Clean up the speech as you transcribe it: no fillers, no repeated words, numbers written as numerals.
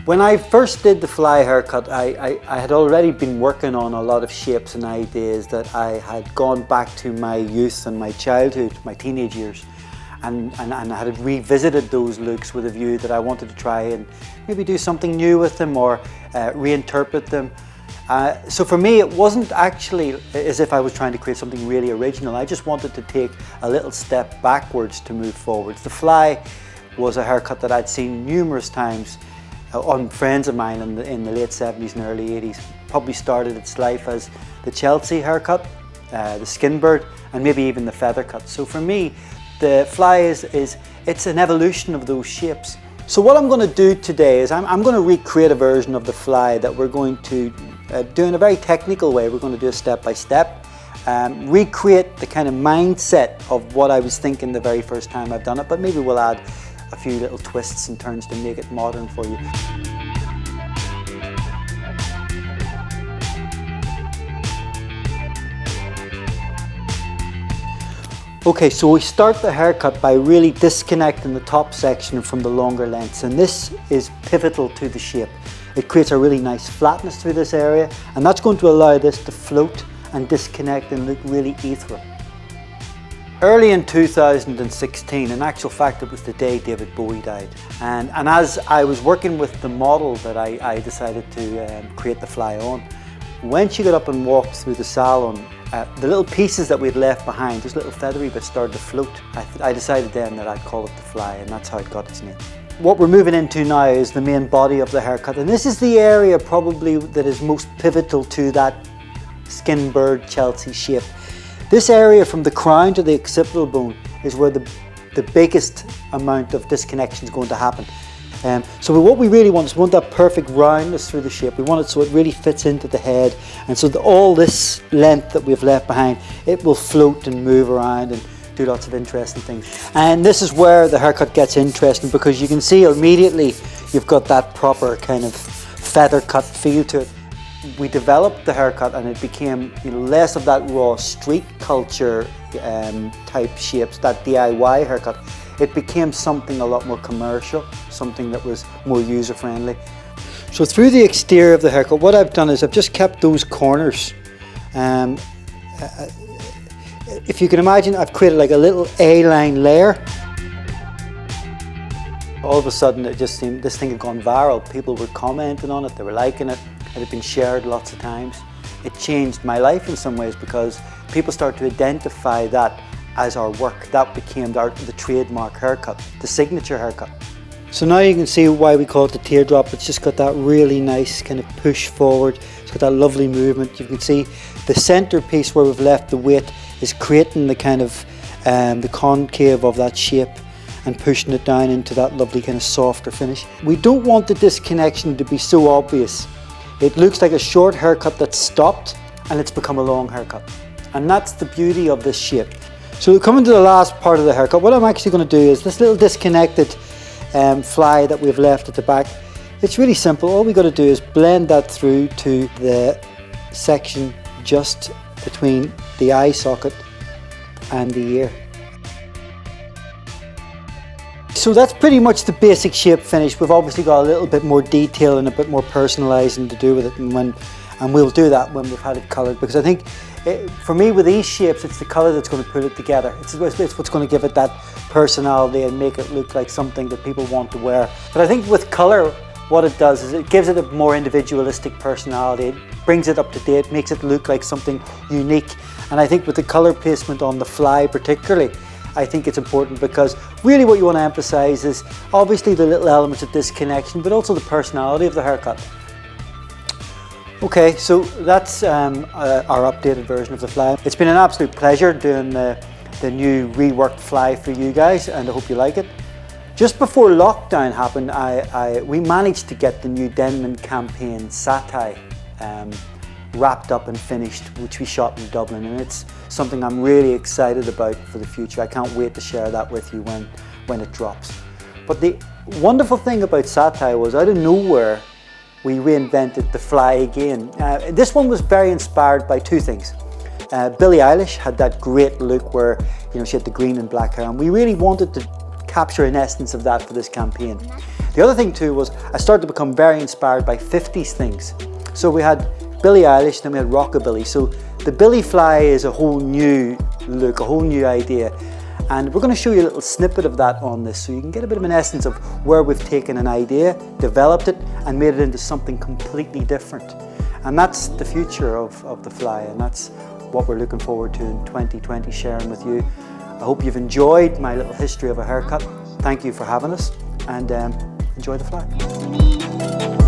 When I first did the fly haircut, I had already been working on a lot of shapes and ideas that I had gone back to my youth and my childhood, my teenage years, and I had revisited those looks with a view that I wanted to try and maybe do something new with them or reinterpret them. So for me, it wasn't actually as if I was trying to create something really original. I just wanted to take a little step backwards to move forwards. The fly was a haircut that I'd seen numerous times on friends of mine in the late 70s and early 80s. Probably started its life as the Chelsea haircut, the skin bird, and maybe even the feather cut. So for me, the fly it's an evolution of those shapes. So what I'm going to do today is I'm going to recreate a version of the fly that we're going to do in a very technical way. We're going to do a step by step, recreate the kind of mindset of what I was thinking the very first time I've done it, but maybe we'll add a few little twists and turns to make it modern for you. Okay, so we start the haircut by really disconnecting the top section from the longer lengths, and this is pivotal to the shape. It creates a really nice flatness through this area, and that's going to allow this to float and disconnect and look really ethereal. Early in 2016, in actual fact it was the day David Bowie died, and as I was working with the model that I decided to create the fly on, when she got up and walked through the salon, the little pieces that we'd left behind, those little feathery bits, started to float. I decided then that I'd call it the fly, and that's how it got its name. What we're moving into now is the main body of the haircut, and this is the area probably that is most pivotal to that skin bird Chelsea shape. This area from the crown to the occipital bone is where the biggest amount of disconnection is going to happen. So what we really want is we want that perfect roundness through the shape. We want it so it really fits into the head, and so that all this length that we've left behind, it will float and move around and do lots of interesting things. And this is where the haircut gets interesting, because you can see immediately you've got that proper kind of feather cut feel to it. We developed the haircut and it became less of that raw street culture type shapes, that DIY haircut. It became something a lot more commercial, something that was more user-friendly. So through the exterior of the haircut, what I've done is I've just kept those corners. If you can imagine, I've created like a little A-line layer. All of a sudden, it just seemed this thing had gone viral. People were commenting on it, they were liking it. It had been shared lots of times. It changed my life in some ways, because people started to identify that as our work. That became the trademark haircut, the signature haircut. So now you can see why we call it the teardrop. It's just got that really nice kind of push forward. It's got that lovely movement. You can see the center piece where we've left the weight is creating the kind of the concave of that shape and pushing it down into that lovely kind of softer finish. We don't want the disconnection to be so obvious. It looks like a short haircut that's stopped and it's become a long haircut. And that's the beauty of this shape. So coming to the last part of the haircut, what I'm actually going to do is this little disconnected fly that we've left at the back. It's really simple. All we got to do is blend that through to the section just between the eye socket and the ear. So that's pretty much the basic shape finish. We've obviously got a little bit more detail and a bit more personalising to do with it, and we'll do that when we've had it coloured, because I think for me with these shapes, it's the colour that's going to put it together. It's what's going to give it that personality and make it look like something that people want to wear. But I think with colour, what it does is it gives it a more individualistic personality. It brings it up to date, makes it look like something unique. And I think with the colour placement on the fly particularly, I think it's important, because really what you want to emphasise is obviously the little elements of disconnection, but also the personality of the haircut. Okay, so that's our updated version of the fly. It's been an absolute pleasure doing the new reworked fly for you guys, and I hope you like it. Just before lockdown happened, we managed to get the new Denman campaign Satire wrapped up and finished, which we shot in Dublin, and it's something I'm really excited about for the future. I can't wait to share that with you when it drops. But the wonderful thing about Satire was, out of nowhere, we reinvented the fly again. This one was very inspired by two things. Billie Eilish had that great look where she had the green and black hair, and we really wanted to capture an essence of that for this campaign. The other thing too was I started to become very inspired by 50s things. So we had Billie Eilish, then we had Rockabilly. So the Billy fly is a whole new look, a whole new idea. And we're going to show you a little snippet of that on this so you can get a bit of an essence of where we've taken an idea, developed it and made it into something completely different. And that's the future of the fly, and that's what we're looking forward to in 2020 sharing with you. I hope you've enjoyed my little history of a haircut. Thank you for having us, and enjoy the fly.